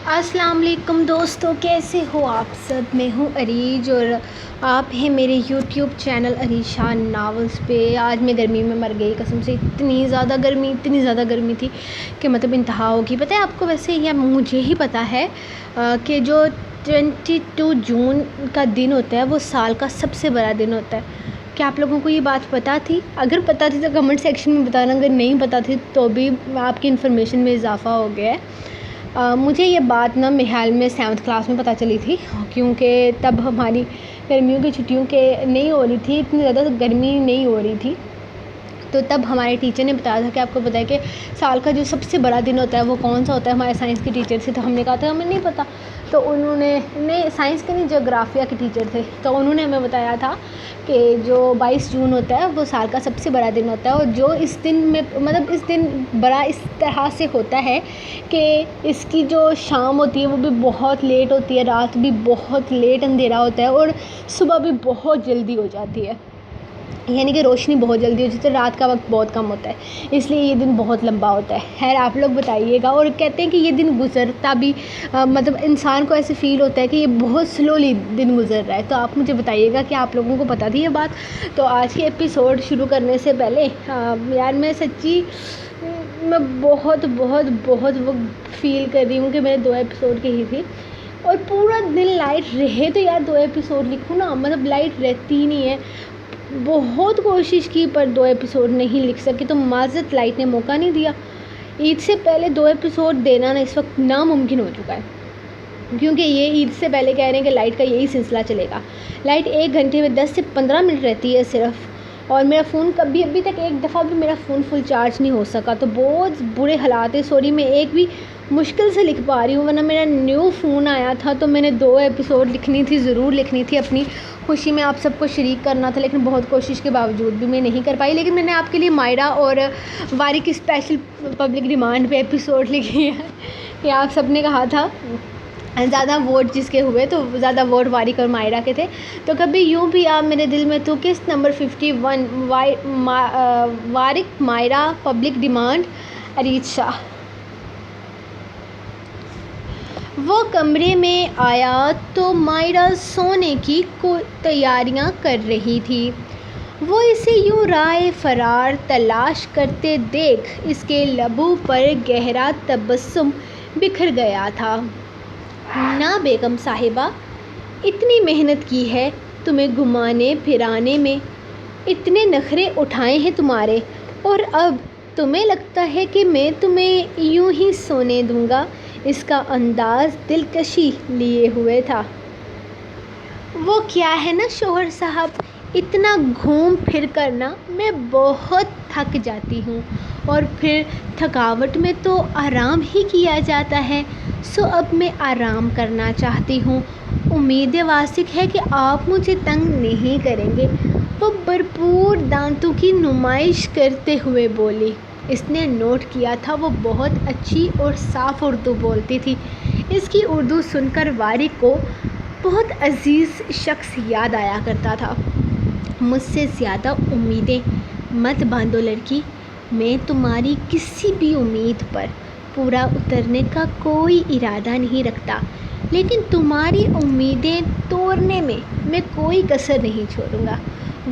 السلام علیکم دوستوں، کیسے ہو آپ سب؟ میں ہوں عریج اور آپ ہیں میرے یوٹیوب چینل عریشان ناولز پہ۔ آج میں گرمی میں مر گئی قسم سے، اتنی زیادہ گرمی تھی کہ مطلب انتہا ہوگی۔ پتہ ہے آپ کو ویسے یا مجھے ہی پتہ ہے کہ جو 22 جون کا دن ہوتا ہے وہ سال کا سب سے بڑا دن ہوتا ہے۔ کیا آپ لوگوں کو یہ بات پتہ تھی؟ اگر پتہ تھی تو کمنٹ سیکشن میں بتانا، اگر نہیں پتہ تھی تو بھی آپ کی انفارمیشن میں اضافہ ہو گیا ہے۔ مجھے یہ بات میرے خیال میں 7th کلاس میں پتہ چلی تھی، کیونکہ تب ہماری گرمیوں کی چھٹیوں کے نہیں ہو رہی تھی، اتنی زیادہ گرمی نہیں ہو رہی تھی، تو تب ہمارے ٹیچر نے بتایا تھا کہ آپ کو پتہ ہے کہ سال کا جو سب سے بڑا دن ہوتا ہے وہ کون سا ہوتا ہے۔ ہمارے سائنس کے ٹیچر سے تو ہم نے کہا تھا ہمیں نہیں پتہ، تو انہوں نے سائنس کے نہیں جغرافیہ کے ٹیچر تھے، تو انہوں نے ہمیں بتایا تھا کہ جو 22 جون ہوتا ہے وہ سال کا سب سے بڑا دن ہوتا ہے، اور جو اس دن میں مطلب اس دن بڑا اس طرح سے ہوتا ہے کہ اس کی جو شام ہوتی ہے وہ بھی بہت لیٹ ہوتی ہے، رات بھی بہت لیٹ اندھیرا ہوتا ہے، اور صبح بھی بہت جلدی ہو جاتی ہے، یعنی کہ روشنی بہت جلدی ہو جاتی ہے، رات کا وقت بہت کم ہوتا ہے، اس لیے یہ دن بہت لمبا ہوتا ہے۔ خیر آپ لوگ بتائیے گا، اور کہتے ہیں کہ یہ دن گزرتا بھی مطلب انسان کو ایسے فیل ہوتا ہے کہ یہ بہت سلولی دن گزر رہا ہے۔ تو آپ مجھے بتائیے گا کہ آپ لوگوں کو پتہ تھی یہ بات؟ تو آج کے ایپیسوڈ شروع کرنے سے پہلے یار میں سچی میں بہت وہ فیل کر رہی ہوں کہ میں نے 2 ایپیسوڈ کی ہی تھی، اور پورا دن لائٹ رہے تو یار 2 ایپیسوڈ لکھوں نا، مطلب لائٹ رہتی ہی نہیں ہے، بہت کوشش کی پر 2 ایپیسوڈ نہیں لکھ سکی، تو معذرت لائٹ نے موقع نہیں دیا۔ عید سے پہلے 2 ایپیسوڈ دینا نا اس وقت ناممکن ہو چکا ہے، کیونکہ یہ عید سے پہلے کہہ رہے ہیں کہ لائٹ کا یہی سلسلہ چلے گا۔ لائٹ 1 گھنٹے میں 10 سے 15 منٹ رہتی ہے صرف، اور میرا فون ابھی تک ایک دفعہ بھی میرا فون فل چارج نہیں ہو سکا، تو بہت برے حالات ہیں۔ سوری میں ایک بھی مشکل سے لکھ پا رہی ہوں، ورنہ میرا نیو فون آیا تھا تو میں نے 2 ایپیسوڈ ضرور لکھنی تھی، اپنی خوشی میں آپ سب کو شریک کرنا تھا، لیکن بہت کوشش کے باوجود بھی میں نہیں کر پائی۔ لیکن میں نے آپ کے لیے مائرہ اور واری کی اسپیشل پبلک ڈیمانڈ پہ ایپیسوڈ لکھی ہے کہ آپ سب نے کہا تھا زیادہ ووٹ جس کے ہوئے تو زیادہ ووٹ وارق اور مائرہ کے تھے، تو کبھی یوں بھی آپ میرے دل میں تو کس نمبر 51 وارق مائرہ پبلک ڈیمانڈ عریج شاہ۔ وہ کمرے میں آیا تو مائرہ سونے کی تیاریاں کر رہی تھی۔ وہ اسے یوں رائے فرار تلاش کرتے دیکھ اس کے لبوں پر گہرا تبسم بکھر گیا تھا۔ نا بیگم صاحبہ، اتنی محنت کی ہے تمہیں گھمانے پھرانے میں، اتنے نخرے اٹھائے ہیں تمہارے، اور اب تمہیں لگتا ہے کہ میں تمہیں یوں ہی سونے دوں گا؟ اس کا انداز دلکشی لیے ہوئے تھا۔ وہ کیا ہے نا شوہر صاحب، اتنا گھوم پھر کرنا میں بہت تھک جاتی ہوں، اور پھر تھکاوٹ میں تو آرام ہی کیا جاتا ہے، سو اب میں آرام کرنا چاہتی ہوں۔ امید واثق ہے کہ آپ مجھے تنگ نہیں کریں گے، وہ بھرپور دانتوں کی نمائش کرتے ہوئے بولی۔ اس نے نوٹ کیا تھا وہ بہت اچھی اور صاف اردو بولتی تھی۔ اس کی اردو سن کر وارق کو بہت عزیز شخص یاد آیا کرتا تھا۔ مجھ سے زیادہ امیدیں مت باندھو لڑکی، میں تمہاری کسی بھی امید پر پورا اترنے کا کوئی ارادہ نہیں رکھتا، لیکن تمہاری امیدیں توڑنے میں کوئی کسر نہیں چھوڑوں گا۔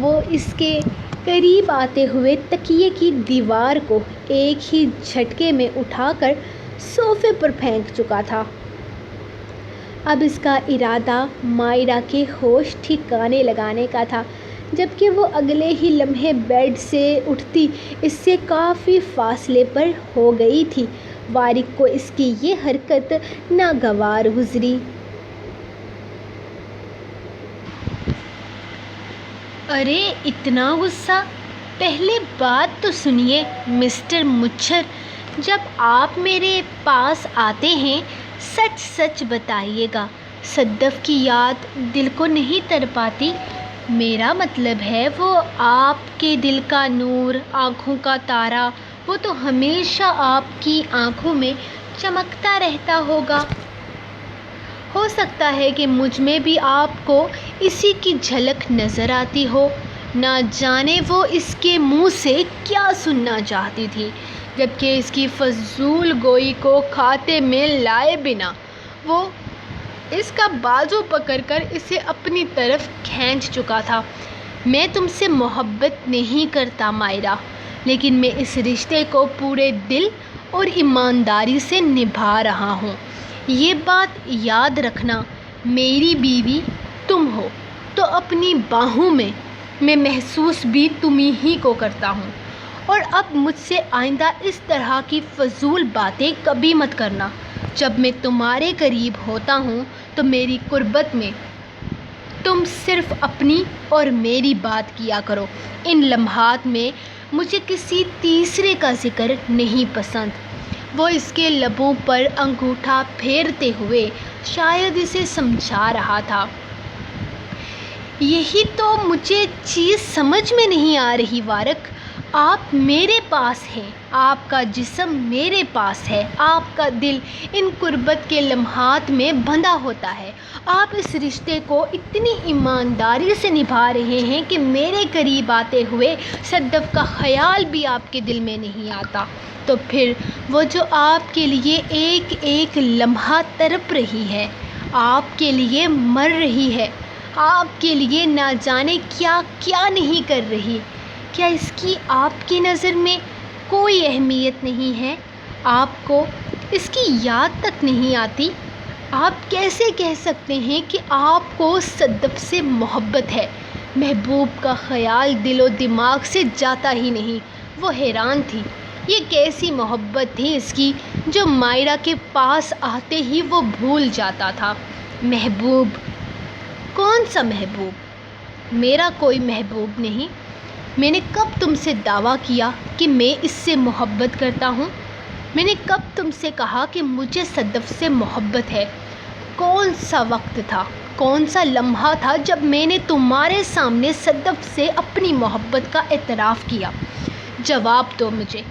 وہ اس کے قریب آتے ہوئے تکیے کی دیوار کو ایک ہی جھٹکے میں اٹھا کر صوفے پر پھینک چکا تھا۔ اب اس کا ارادہ مائرہ کے ہوش ٹھکانے لگانے کا تھا، جبکہ وہ اگلے ہی لمحے بیڈ سے اٹھتی اس سے کافی فاصلے پر ہو گئی تھی۔ وارق کو اس کی یہ حرکت ناگوار گزری۔ ارے اتنا غصہ؟ پہلے بات تو سنیے مسٹر مچھر، جب آپ میرے پاس آتے ہیں سچ سچ بتائیے گا، صدف کی یاد دل کو نہیں تڑپاتی؟ میرا مطلب ہے وہ آپ کے دل کا نور، آنکھوں کا تارا، وہ تو ہمیشہ آپ کی آنکھوں میں چمکتا رہتا ہوگا۔ ہو سکتا ہے کہ مجھ میں بھی آپ کو اسی کی جھلک نظر آتی ہو۔ نہ جانے وہ اس کے منہ سے کیا سننا چاہتی تھی، جبکہ اس کی فضول گوئی کو کھاتے میں لائے بنا وہ اس کا بازو پکڑ کر اسے اپنی طرف کھینچ چکا تھا۔ میں تم سے محبت نہیں کرتا مائرا، لیکن میں اس رشتے کو پورے دل اور ایمانداری سے نبھا رہا ہوں۔ یہ بات یاد رکھنا، میری بیوی تم ہو تو اپنی باہوں میں میں محسوس بھی تمہیں ہی کو کرتا ہوں، اور اب مجھ سے آئندہ اس طرح کی فضول باتیں کبھی مت کرنا۔ جب میں تمہارے قریب ہوتا ہوں تو میری قربت میں تم صرف اپنی اور میری بات کیا کرو۔ ان لمحات میں مجھے کسی تیسرے کا ذکر نہیں پسند۔ وہ اس کے لبوں پر انگوٹھا پھیرتے ہوئے شاید اسے سمجھا رہا تھا۔ یہی تو مجھے چیز سمجھ میں نہیں آ رہی وارک۔ آپ میرے پاس ہیں، آپ کا جسم میرے پاس ہے، آپ کا دل ان قربت کے لمحات میں بندھا ہوتا ہے۔ آپ اس رشتے کو اتنی ایمانداری سے نبھا رہے ہیں کہ میرے قریب آتے ہوئے صدف کا خیال بھی آپ کے دل میں نہیں آتا۔ تو پھر وہ جو آپ کے لیے ایک ایک لمحہ تڑپ رہی ہے، آپ کے لیے مر رہی ہے، آپ کے لیے نہ جانے کیا کیا نہیں کر رہی، کیا اس کی آپ کی نظر میں کوئی اہمیت نہیں ہے؟ آپ کو اس کی یاد تک نہیں آتی؟ آپ کیسے کہہ سکتے ہیں کہ آپ کو صدف سے محبت ہے؟ محبوب کا خیال دل و دماغ سے جاتا ہی نہیں۔ وہ حیران تھی، یہ کیسی محبت تھی اس کی جو مائرا کے پاس آتے ہی وہ بھول جاتا تھا۔ محبوب؟ کون سا محبوب؟ میرا کوئی محبوب نہیں۔ میں نے کب تم سے دعویٰ کیا کہ میں اس سے محبت کرتا ہوں؟ میں نے کب تم سے کہا کہ مجھے صدف سے محبت ہے؟ کون سا وقت تھا، کون سا لمحہ تھا جب میں نے تمہارے سامنے صدف سے اپنی محبت کا اعتراف کیا؟ جواب دو مجھے۔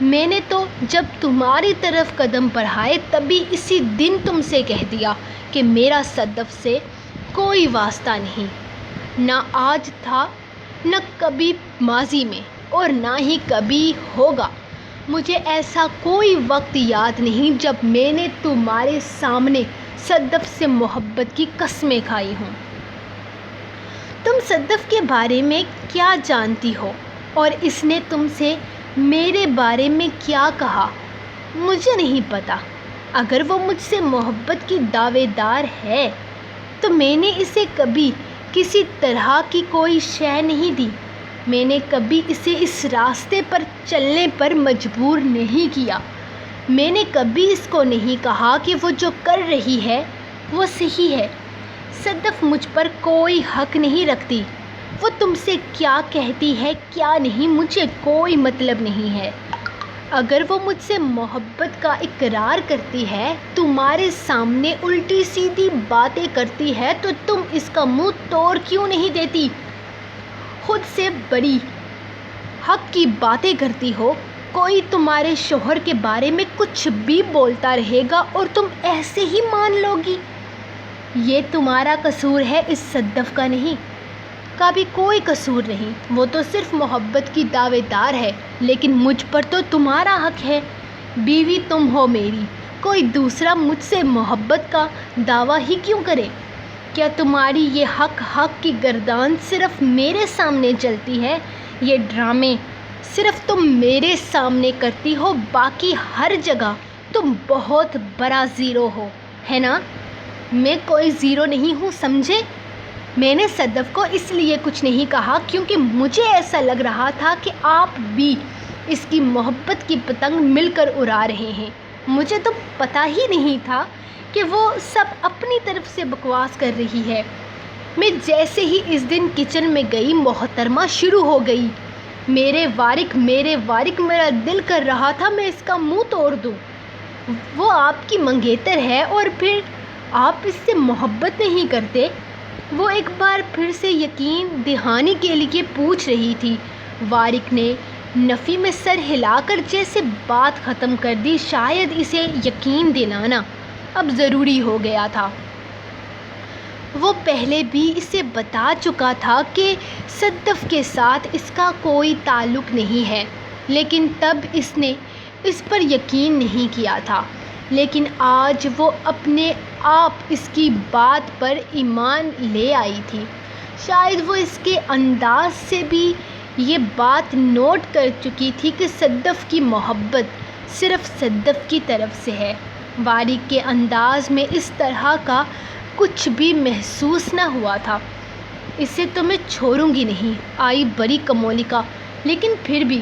میں نے تو جب تمہاری طرف قدم بڑھائے تبھی اسی دن تم سے کہہ دیا کہ میرا صدف سے کوئی واسطہ نہیں، نہ آج تھا، نہ کبھی ماضی میں، اور نہ ہی کبھی ہوگا۔ مجھے ایسا کوئی وقت یاد نہیں جب میں نے تمہارے سامنے صدف سے محبت کی قسمیں کھائی ہوں۔ تم صدف کے بارے میں کیا جانتی ہو اور اس نے تم سے میرے بارے میں کیا کہا؟ مجھے نہیں پتا۔ اگر وہ مجھ سے محبت کی دعوے دار ہے تو میں نے اسے کبھی کسی طرح کی کوئی شے نہیں دی۔ میں نے کبھی اسے اس راستے پر چلنے پر مجبور نہیں کیا۔ میں نے کبھی اس کو نہیں کہا کہ وہ جو کر رہی ہے وہ صحیح ہے۔ صدف مجھ پر کوئی حق نہیں رکھتی۔ وہ تم سے کیا کہتی ہے کیا نہیں مجھے کوئی مطلب نہیں ہے۔ اگر وہ مجھ سے محبت کا اقرار کرتی ہے، تمہارے سامنے الٹی سیدھی باتیں کرتی ہے، تو تم اس کا منہ توڑ کیوں نہیں دیتی؟ خود سے بڑی حق کی باتیں کرتی ہو۔ کوئی تمہارے شوہر کے بارے میں کچھ بھی بولتا رہے گا اور تم ایسے ہی مان لو گی۔ یہ تمہارا قصور ہے، اس صدف کا نہیں، کا بھی کوئی قصور نہیں۔ وہ تو صرف محبت کی دعوے دار ہے، لیکن مجھ پر تو تمہارا حق ہے۔ بیوی تم ہو میری، کوئی دوسرا مجھ سے محبت کا دعویٰ ہی کیوں کرے؟ کیا تمہاری یہ حق کی گردان صرف میرے سامنے چلتی ہے؟ یہ ڈرامے صرف تم میرے سامنے کرتی ہو، باقی ہر جگہ تم بہت بڑا زیرو ہو، ہے نا؟ میں کوئی زیرو نہیں ہوں، سمجھے؟ میں نے صدف کو اس لیے کچھ نہیں کہا کیونکہ مجھے ایسا لگ رہا تھا کہ آپ بھی اس کی محبت کی پتنگ مل کر اڑا رہے ہیں۔ مجھے تو پتہ ہی نہیں تھا کہ وہ سب اپنی طرف سے بکواس کر رہی ہے۔ میں جیسے ہی اس دن کچن میں گئی، محترمہ شروع ہو گئی، میرے وارک میرا دل کر رہا تھا میں اس کا منہ توڑ دوں۔ وہ آپ کی منگیتر ہے اور پھر آپ اس سے محبت نہیں کرتے؟ وہ ایک بار پھر سے یقین دہانی کے لیے پوچھ رہی تھی۔ وارک نے نفی میں سر ہلا کر جیسے بات ختم کر دی۔ شاید اسے یقین دلانا اب ضروری ہو گیا تھا۔ وہ پہلے بھی اسے بتا چکا تھا کہ صدف کے ساتھ اس کا کوئی تعلق نہیں ہے، لیکن تب اس نے اس پر یقین نہیں کیا تھا۔ لیکن آج وہ اپنے آپ اس کی بات پر ایمان لے آئی تھی۔ شاید وہ اس کے انداز سے بھی یہ بات نوٹ کر چکی تھی کہ صدف کی محبت صرف صدف کی طرف سے ہے۔ وارق کے انداز میں اس طرح کا کچھ بھی محسوس نہ ہوا تھا۔ اسے تو میں چھوڑوں گی نہیں، آئی بڑی کمولیکا، لیکن پھر بھی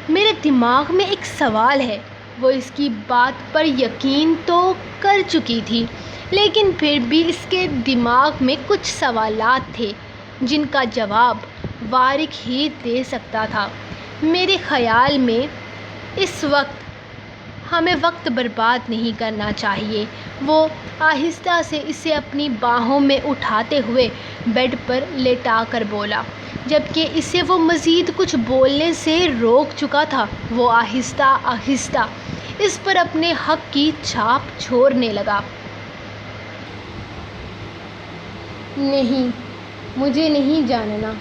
میرے دماغ میں ایک سوال ہے۔ وہ اس کی بات پر یقین تو کر چکی تھی، لیکن پھر بھی اس کے دماغ میں کچھ سوالات تھے جن کا جواب وارق ہی دے سکتا تھا۔ میرے خیال میں اس وقت ہمیں وقت برباد نہیں کرنا چاہیے۔ وہ آہستہ سے اسے اپنی باہوں میں اٹھاتے ہوئے بیڈ پر لیٹا کر بولا، جبکہ اسے وہ مزید کچھ بولنے سے روک چکا تھا۔ وہ آہستہ آہستہ اس پر اپنے حق کی چھاپ چھوڑنے لگا۔ نہیں، مجھے نہیں جاننا۔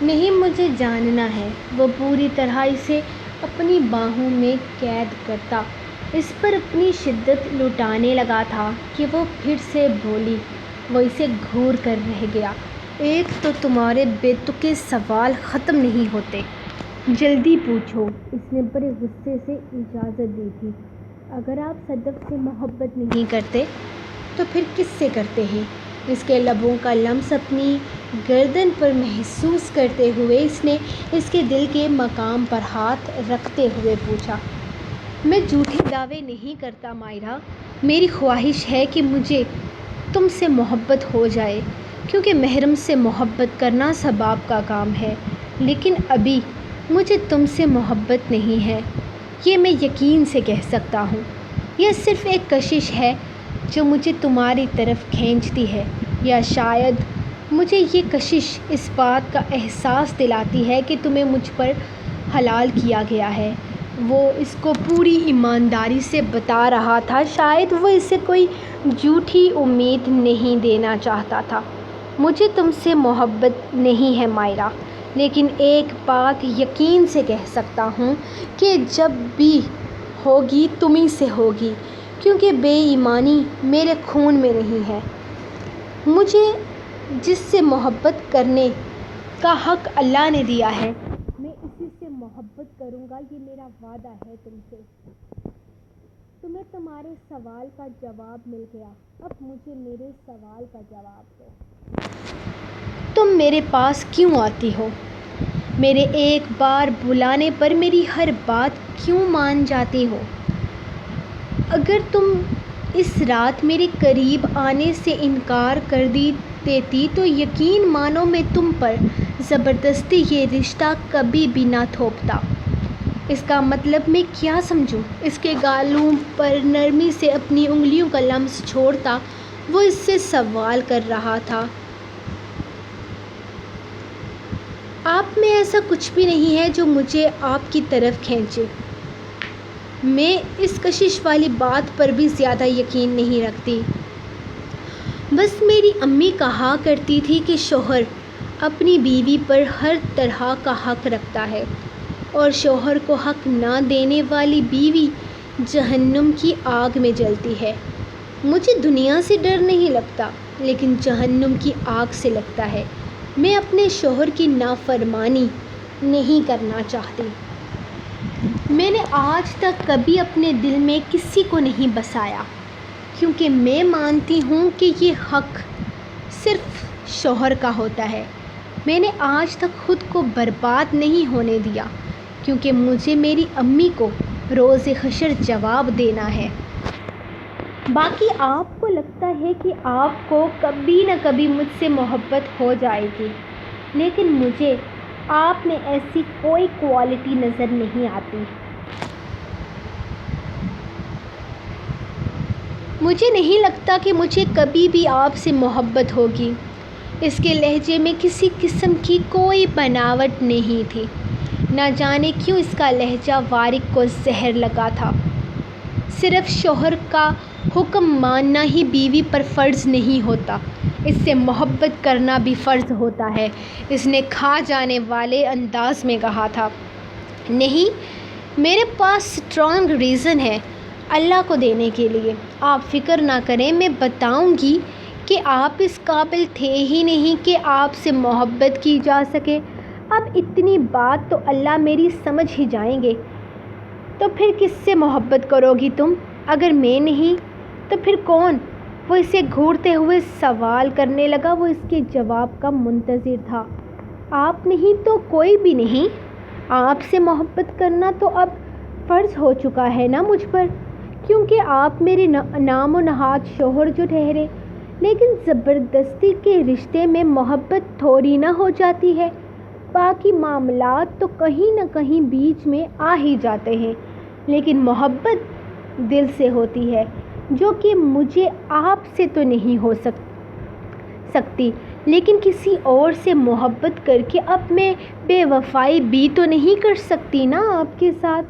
نہیں، مجھے جاننا ہے۔ وہ پوری طرح اسے اپنی باہوں میں قید کرتا اس پر اپنی شدت لٹانے لگا تھا کہ وہ پھر سے بولی۔ وہ اسے گھور کر رہ گیا۔ ایک تو تمہارے بے تکے سوال ختم نہیں ہوتے۔ جلدی پوچھو، اس نے بڑے غصے سے اجازت دی تھی۔ اگر آپ صدف سے محبت نہیں کرتے تو پھر کس سے کرتے ہیں؟ اس کے لبوں کا لمس اپنی گردن پر محسوس کرتے ہوئے اس نے اس کے دل کے مقام پر ہاتھ رکھتے ہوئے پوچھا۔ میں جھوٹے دعوے نہیں کرتا مائرا، میری خواہش ہے کہ مجھے تم سے محبت ہو جائے، کیونکہ محرم سے محبت کرنا ثواب کا کام ہے، لیکن ابھی مجھے تم سے محبت نہیں ہے، یہ میں یقین سے کہہ سکتا ہوں۔ یہ صرف ایک کشش ہے جو مجھے تمہاری طرف کھینچتی ہے، یا شاید مجھے یہ کشش اس بات کا احساس دلاتی ہے کہ تمہیں مجھ پر حلال کیا گیا ہے۔ وہ اس کو پوری ایمانداری سے بتا رہا تھا، شاید وہ اسے کوئی جھوٹی امید نہیں دینا چاہتا تھا۔ مجھے تم سے محبت نہیں ہے مائرا، لیکن ایک بات یقین سے کہہ سکتا ہوں کہ جب بھی ہوگی تمہیں سے ہوگی، کیونکہ بے ایمانی میرے خون میں نہیں ہے۔ مجھے جس سے محبت کرنے کا حق اللہ نے دیا ہے، میں اسی سے محبت کروں گا، یہ میرا وعدہ ہے تم سے۔ تمہیں تمہارے سوال کا جواب مل گیا، اب مجھے میرے سوال کا جواب دو۔ تم میرے پاس کیوں آتی ہو؟ میرے ایک بار بلانے پر میری ہر بات کیوں مان جاتی ہو؟ اگر تم اس رات میرے قریب آنے سے انکار کر دیتی تو یقین مانو میں تم پر زبردستی یہ رشتہ کبھی بھی نہ تھوپتا۔ اس کا مطلب میں کیا سمجھوں؟ اس کے گالوں پر نرمی سے اپنی انگلیوں کا لمس چھوڑتا وہ اس سے سوال کر رہا تھا۔ آپ میں ایسا کچھ بھی نہیں ہے جو مجھے آپ کی طرف کھینچے۔ میں اس کشش والی بات پر بھی زیادہ یقین نہیں رکھتی۔ بس میری امی کہا کرتی تھی کہ شوہر اپنی بیوی پر ہر طرح کا حق رکھتا ہے، اور شوہر کو حق نہ دینے والی بیوی جہنم کی آگ میں جلتی ہے۔ مجھے دنیا سے ڈر نہیں لگتا، لیکن جہنم کی آگ سے لگتا ہے۔ میں اپنے شوہر کی نافرمانی نہیں کرنا چاہتی۔ میں نے آج تک کبھی اپنے دل میں کسی کو نہیں بسایا، کیونکہ میں مانتی ہوں کہ یہ حق صرف شوہر کا ہوتا ہے۔ میں نے آج تک خود کو برباد نہیں ہونے دیا، کیونکہ مجھے میری امی کو روز حشر جواب دینا ہے۔ باقی آپ کو لگتا ہے کہ آپ کو کبھی نہ کبھی مجھ سے محبت ہو جائے گی، لیکن مجھے آپ میں ایسی کوئی کوالٹی نظر نہیں آتی۔ مجھے نہیں لگتا کہ مجھے کبھی بھی آپ سے محبت ہوگی۔ اس کے لہجے میں کسی قسم کی کوئی بناوٹ نہیں تھی۔ نہ جانے کیوں اس کا لہجہ وارق کو زہر لگا تھا۔ صرف شوہر کا حکم ماننا ہی بیوی پر فرض نہیں ہوتا، اس سے محبت کرنا بھی فرض ہوتا ہے، اس نے کھا جانے والے انداز میں کہا تھا۔ نہیں، میرے پاس اسٹرانگ ریزن ہے۔ اللہ کو دینے کے لیے۔ آپ فکر نہ کریں، میں بتاؤں گی کہ آپ اس قابل تھے ہی نہیں کہ آپ سے محبت کی جا سکے۔ اب اتنی بات تو اللہ میری سمجھ ہی جائیں گے۔ تو پھر کس سے محبت کرو گی تم؟ اگر میں نہیں تو پھر کون؟ وہ اسے گھورتے ہوئے سوال کرنے لگا۔ وہ اس کے جواب کا منتظر تھا۔ آپ نہیں تو کوئی بھی نہیں۔ آپ سے محبت کرنا تو اب فرض ہو چکا ہے نا مجھ پر، کیونکہ آپ میرے نام و نہاد شوہر جو ٹھہرے۔ لیکن زبردستی کے رشتے میں محبت تھوڑی نہ ہو جاتی ہے۔ باقی معاملات تو کہیں نہ کہیں بیچ میں آ ہی جاتے ہیں، لیکن محبت دل سے ہوتی ہے، جو کہ مجھے آپ سے تو نہیں ہو سکتی، لیکن کسی اور سے محبت کر کے اب میں بے وفائی بھی تو نہیں کر سکتی نا آپ کے ساتھ۔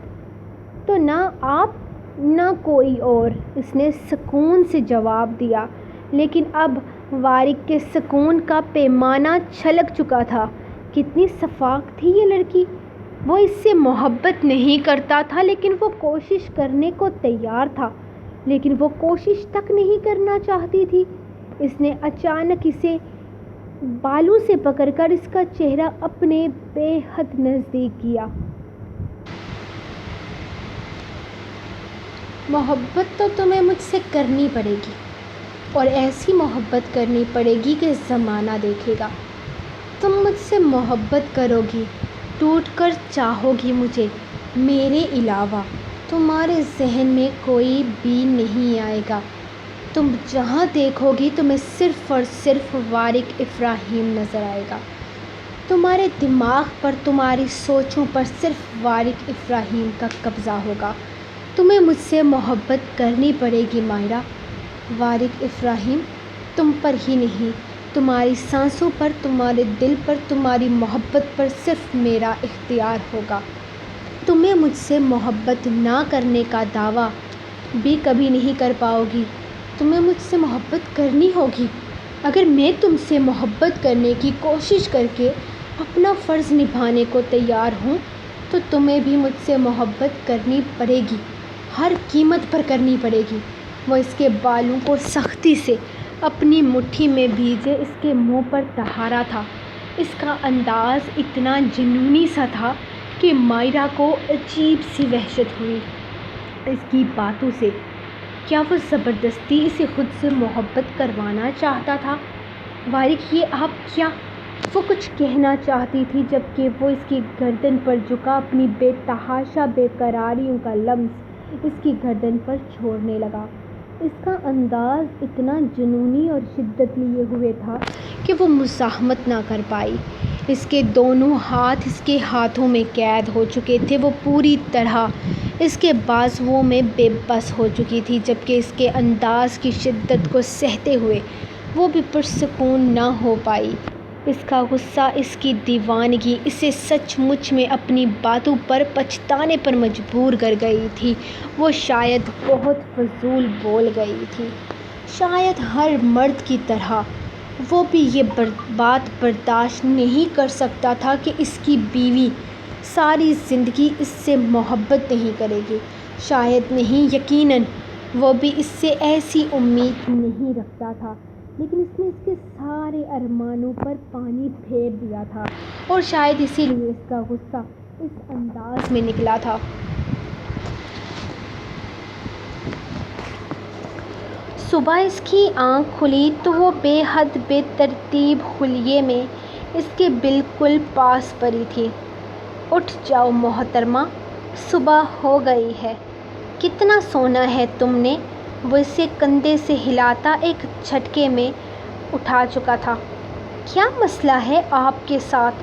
تو نہ آپ نہ کوئی اور، اس نے سکون سے جواب دیا۔ لیکن اب وارق کے سکون کا پیمانہ چھلک چکا تھا۔ کتنی شفاق تھی یہ لڑکی! وہ اس سے محبت نہیں کرتا تھا، لیکن وہ کوشش کرنے کو تیار تھا، لیکن وہ کوشش تک نہیں کرنا چاہتی تھی۔ اس نے اچانک اسے بالوں سے پکڑ کر اس کا چہرہ اپنے بے حد نزدیک کیا۔ محبت تو تمہیں مجھ سے کرنی پڑے گی، اور ایسی محبت کرنی پڑے گی کہ زمانہ دیکھے گا۔ تم مجھ سے محبت کرو گی، ٹوٹ کر چاہو گی مجھے، میرے علاوہ تمہارے ذہن میں کوئی بھی نہیں آئے گا۔ تم جہاں دیکھو گی تمہیں صرف اور صرف وارق ابراہیم نظر آئے گا۔ تمہارے دماغ پر، تمہاری سوچوں پر صرف وارق ابراہیم کا قبضہ ہوگا۔ تمہیں مجھ سے محبت کرنی پڑے گی ماہرہ۔ وارق ابراہیم تم پر ہی نہیں، تمہاری سانسوں پر، تمہارے دل پر، تمہاری محبت پر صرف میرا اختیار ہوگا۔ تمہیں مجھ سے محبت نہ کرنے کا دعویٰ بھی کبھی نہیں کر پاؤ گی۔ تمہیں مجھ سے محبت کرنی ہوگی۔ اگر میں تم سے محبت کرنے کی کوشش کر کے اپنا فرض نبھانے کو تیار ہوں، تو تمہیں بھی مجھ سے محبت کرنی پڑے گی، ہر قیمت پر کرنی پڑے گی۔ وہ اس کے بالوں کو سختی سے اپنی مٹھی میں بھیجے اس کے منہ پر ٹہارا تھا۔ اس کا انداز اتنا جنونی سا تھا کہ مائرہ کو عجیب سی وحشت ہوئی اس کی باتوں سے۔ کیا وہ زبردستی اسے خود سے محبت کروانا چاہتا تھا؟ وارق یہ آپ کیا؟ وہ کچھ کہنا چاہتی تھی، جبکہ وہ اس کی گردن پر جھکا اپنی بے تحاشا بے قراریوں کا لمس اس کی گردن پر چھوڑنے لگا۔ اس کا انداز اتنا جنونی اور شدت لیے ہوئے تھا کہ وہ مزاحمت نہ کر پائی۔ اس کے دونوں ہاتھ اس کے ہاتھوں میں قید ہو چکے تھے۔ وہ پوری طرح اس کے بازوؤں میں بے بس ہو چکی تھی، جبکہ اس کے انداز کی شدت کو سہتے ہوئے وہ بھی پرسکون نہ ہو پائی۔ اس کا غصہ، اس کی دیوانگی اسے سچ مچ میں اپنی باتوں پر پچھتانے پر مجبور کر گئی تھی۔ وہ شاید بہت فضول بول گئی تھی۔ شاید ہر مرد کی طرح وہ بھی یہ بات برداشت نہیں کر سکتا تھا کہ اس کی بیوی ساری زندگی اس سے محبت نہیں کرے گی۔ شاید نہیں، یقیناً وہ بھی اس سے ایسی امید نہیں رکھتا تھا، لیکن اس نے اس کے سارے ارمانوں پر پانی پھیر دیا تھا، اور شاید اسی لیے اس کا غصہ اس انداز میں نکلا تھا۔ صبح اس کی آنکھ کھلی تو وہ بے حد بے ترتیب خلیے میں اس کے بالکل پاس پڑی تھی۔ اٹھ جاؤ محترمہ، صبح ہو گئی ہے۔ کتنا سونا ہے تم نے؟ وہ اسے کندھے سے ہلاتا ایک جھٹکے میں اٹھا چکا تھا۔ کیا مسئلہ ہے آپ کے ساتھ؟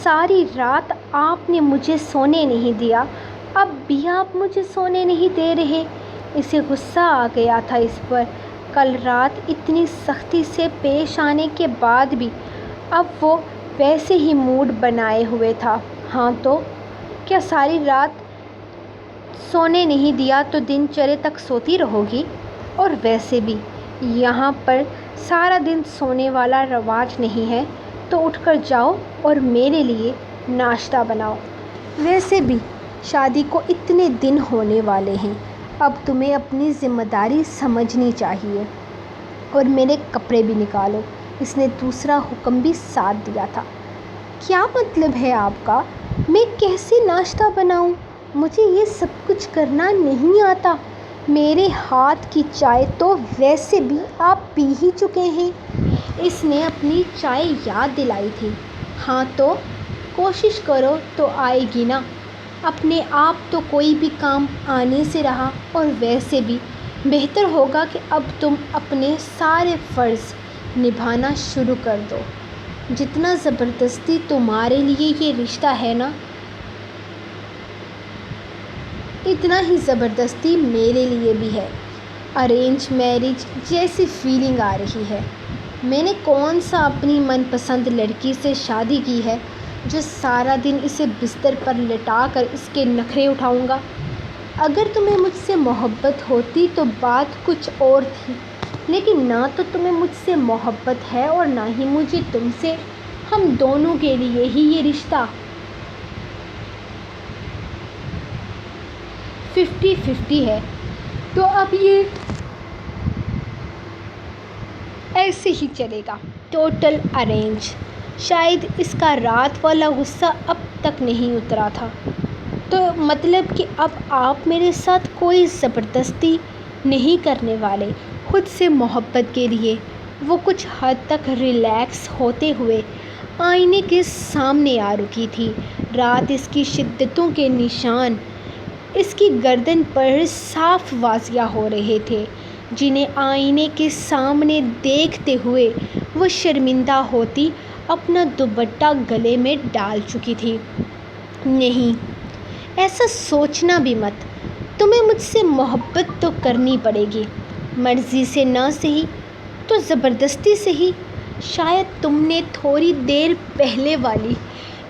ساری رات آپ نے مجھے سونے نہیں دیا، اب بھی آپ مجھے سونے نہیں دے رہے۔ اسے غصہ آ گیا تھا اس پر۔ کل رات اتنی سختی سے پیش آنے کے بعد بھی اب وہ ویسے ہی موڈ بنائے ہوئے تھا۔ ہاں تو کیا ساری رات سونے نہیں دیا تو دن چڑھے تک سوتی رہو گی؟ اور ویسے بھی یہاں پر سارا دن سونے والا رواج نہیں ہے، تو اٹھ کر جاؤ اور میرے لیے ناشتہ بناؤ۔ ویسے بھی شادی کو اتنے دن ہونے والے ہیں، اب تمہیں اپنی ذمہ داری سمجھنی چاہیے اور میرے کپڑے بھی نکالو۔ اس نے دوسرا حکم بھی ساتھ دیا تھا۔ کیا مطلب ہے آپ کا؟ میں کیسے ناشتہ بناؤں؟ مجھے یہ سب کچھ کرنا نہیں آتا۔ میرے ہاتھ کی چائے تو ویسے بھی آپ پی ہی چکے ہیں۔ اس نے اپنی چائے یاد دلائی تھی۔ ہاں تو کوشش کرو تو آئے گی نا۔ اپنے آپ تو کوئی بھی کام آنے سے رہا، اور ویسے بھی بہتر ہوگا کہ اب تم اپنے سارے فرض نبھانا شروع کر دو۔ جتنا زبردستی تمہارے لیے یہ رشتہ ہے نا، اتنا ہی زبردستی میرے لیے بھی ہے۔ ارینج میرج جیسی فیلنگ آ رہی ہے۔ میں نے کون سا اپنی من پسند لڑکی سے شادی کی ہے جو سارا دن اسے بستر پر لٹا کر اس کے نخرے اٹھاؤں گا؟ اگر تمہیں مجھ سے محبت ہوتی تو بات کچھ اور تھی، لیکن نہ تو تمہیں مجھ سے محبت ہے اور نہ ہی مجھے تم سے۔ ہم دونوں کے لیے ہی یہ رشتہ 50-50 ہے، تو اب یہ ایسے ہی چلے گا۔ Total arrange. شاید اس کا رات والا غصہ اب تک نہیں اترا تھا۔ تو مطلب کہ اب آپ میرے ساتھ کوئی زبردستی نہیں کرنے والے۔ خود سے محبت کے لیے وہ کچھ حد تک ریلیکس ہوتے ہوئے آئینے کے سامنے آ رکی تھی۔ رات اس کی شدتوں کے نشان اس کی گردن پر صاف واضح ہو رہے تھے، جنہیں آئینے کے سامنے دیکھتے ہوئے وہ شرمندہ ہوتی اپنا دوپٹہ گلے میں ڈال چکی تھی۔ نہیں، ایسا سوچنا بھی مت۔ تمہیں مجھ سے محبت تو کرنی پڑے گی، مرضی سے نہ سہی تو زبردستی سہی۔ شاید تم نے تھوڑی دیر پہلے والی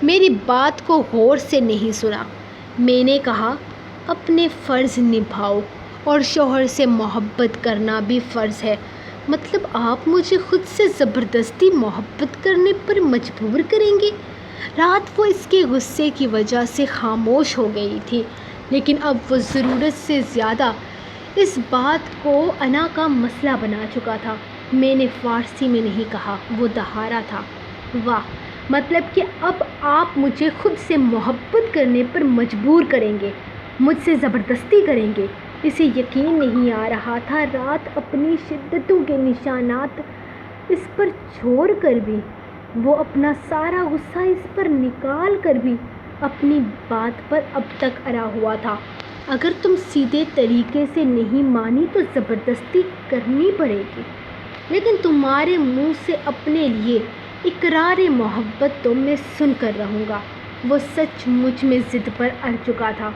میری بات کو غور سے نہیں سنا۔ میں نے کہا اپنے فرض نبھاؤ، اور شوہر سے محبت کرنا بھی فرض ہے۔ مطلب آپ مجھے خود سے زبردستی محبت کرنے پر مجبور کریں گے؟ رات وہ اس کے غصے کی وجہ سے خاموش ہو گئی تھی، لیکن اب وہ ضرورت سے زیادہ اس بات کو انا کا مسئلہ بنا چکا تھا۔ میں نے فارسی میں نہیں کہا، وہ دہارا تھا۔ واہ، مطلب کہ اب آپ مجھے خود سے محبت کرنے پر مجبور کریں گے، مجھ سے زبردستی کریں گے۔ اسے یقین نہیں آ رہا تھا۔ رات اپنی شدتوں کے نشانات اس پر چھوڑ کر بھی، وہ اپنا سارا غصہ اس پر نکال کر بھی اپنی بات پر اب تک اڑا ہوا تھا۔ اگر تم سیدھے طریقے سے نہیں مانی تو زبردستی کرنی پڑے گی، لیکن تمہارے منہ سے اپنے لیے اقرار محبت تو میں سن کر رہوں گا۔ وہ سچ مچ میں ضد پر اڑ چکا تھا۔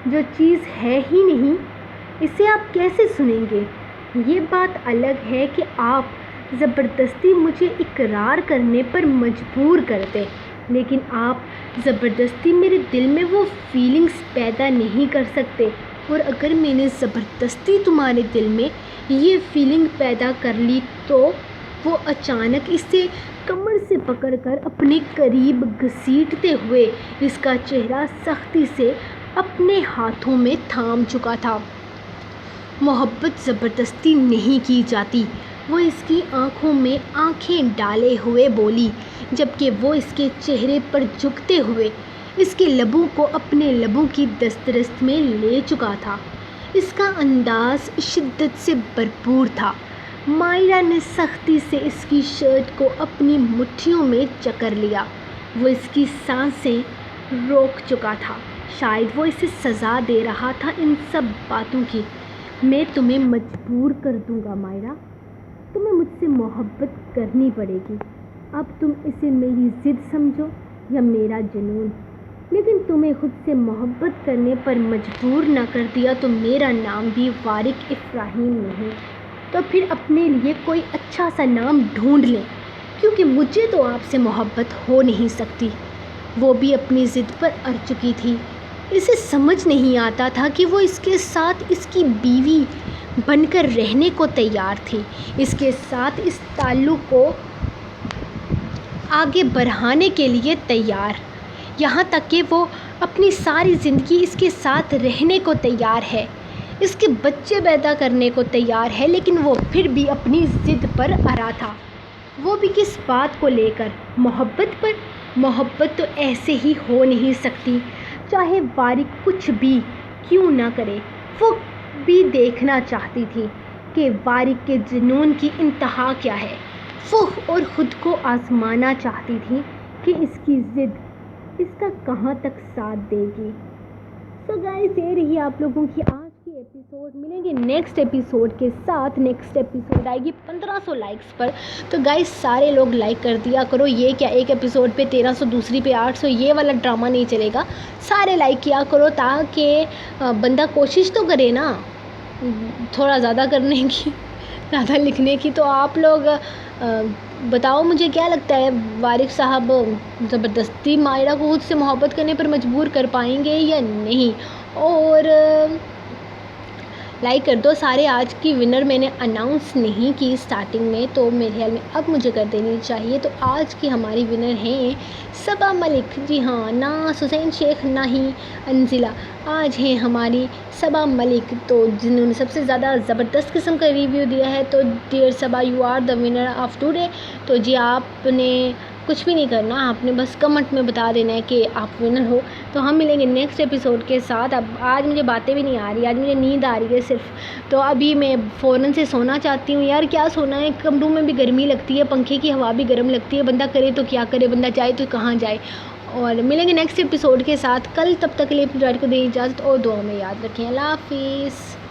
جو چیز ہے ہی نہیں، اسے آپ کیسے سنیں گے؟ یہ بات الگ ہے کہ آپ زبردستی مجھے اقرار کرنے پر مجبور کر دیں، لیکن آپ زبردستی میرے دل میں وہ فیلنگز پیدا نہیں کر سکتے۔ اور اگر میں نے زبردستی تمہارے دل میں یہ فیلنگ پیدا کر لی تو وہ اچانک اسے کمر سے پکڑ کر اپنے قریب گھسیٹتے ہوئے اس کا چہرہ سختی سے اپنے ہاتھوں میں تھام چکا تھا۔ محبت زبردستی نہیں کی جاتی، وہ اس کی آنکھوں میں آنکھیں ڈالے ہوئے بولی، جبکہ وہ اس کے چہرے پر جھکتے ہوئے اس کے لبوں کو اپنے لبوں کی دسترس میں لے چکا تھا۔ اس کا انداز شدت سے بھرپور تھا۔ مائرہ نے سختی سے اس کی شرٹ کو اپنی مٹھیوں میں جکڑ لیا۔ وہ اس کی سانسیں روک چکا تھا۔ شاید وہ اسے سزا دے رہا تھا ان سب باتوں کی۔ میں تمہیں مجبور کر دوں گا مائرہ، تمہیں مجھ سے محبت کرنی پڑے گی۔ اب تم اسے میری ضد سمجھو یا میرا جنون، لیکن تمہیں خود سے محبت کرنے پر مجبور نہ کر دیا تو میرا نام بھی وارق افراہیم نہیں، تو پھر اپنے لیے کوئی اچھا سا نام ڈھونڈ لیں، کیونکہ مجھے تو آپ سے محبت ہو نہیں سکتی۔ وہ بھی اپنی ضد پر اڑ چکی تھی۔ اسے سمجھ نہیں آتا تھا کہ وہ اس کے ساتھ اس کی بیوی بن کر رہنے کو تیار تھی، اس کے ساتھ اس تعلق کو آگے بڑھانے کے لیے تیار، یہاں تک کہ وہ اپنی ساری زندگی اس کے ساتھ رہنے کو تیار ہے۔ اس کے بچے پیدا کرنے کو تیار ہے، لیکن وہ پھر بھی اپنی ضد پر اڑا تھا۔ وہ بھی کس بات کو لے کر؟ محبت پر۔ محبت تو ایسے ہی ہو نہیں سکتی، چاہے وارق کچھ بھی کیوں نہ کرے۔ وہ بھی دیکھنا چاہتی تھی کہ وارق کے جنون کی انتہا کیا ہے۔ وہ اور خود کو آزمانا چاہتی تھی کہ اس کی ضد اس کا کہاں تک ساتھ دے گی۔ سو گائز، یہ رہی آپ لوگوں کی آج کی ایپیسوڈ۔ ملیں گے نیکسٹ ایپیسوڈ کے ساتھ۔ نیکسٹ ایپیسوڈ آئے گی 1500 لائکس پر، تو گائز سارے لوگ لائک کر دیا کرو۔ یہ کیا ایک ایپیسوڈ پہ 1300، دوسری پہ 800، یہ والا ڈرامہ نہیں چلے گا۔ سارے لائک کیا کرو تاکہ بندہ کوشش تو کرے نا تھوڑا زیادہ کرنے کی، زیادہ لکھنے کی۔ تو آپ لوگ بتاؤ مجھے کیا لگتا ہے، وارق صاحب زبردستی مائرہ کو خود سے محبت کرنے پر مجبور کر پائیں گے یا نہیں؟ اور لائک کر دو سارے۔ آج کی ونر میں نے اناؤنس نہیں کی اسٹارٹنگ میں، تو میرے خیال میں اب مجھے کر دینی چاہیے۔ تو آج کی ہماری ونر ہیں صبا ملک۔ جی ہاں، نہ حسین شیخ نہ ہی انزلہ، آج ہیں ہماری صبا ملک، تو جنہوں نے سب سے زیادہ زبردست قسم کا ریویو دیا ہے۔ تو dear Saba, you are the winner of today. تو جی آپ نے کچھ بھی نہیں کرنا، آپ نے بس کمنٹ میں بتا دینا ہے کہ آپ ونر ہو۔ تو ہم ملیں گے نیکسٹ ایپیسوڈ کے ساتھ۔ اب آج مجھے باتیں بھی نہیں آ رہی، آج مجھے نیند آ رہی ہے صرف۔ تو ابھی میں فوراً سے سونا چاہتی ہوں یار، کیا سونا ہے، کمروں میں بھی گرمی لگتی ہے، پنکھے کی ہوا بھی گرم لگتی ہے، بندہ کرے تو کیا کرے، بندہ جائے تو کہاں جائے۔ اور ملیں گے نیکسٹ ایپیسوڈ کے ساتھ کل، تب تک کے لیے اپنی ڈائٹ کو دیں اجازت اور دعاؤں میں یاد رکھیں۔ اللہ حافظ۔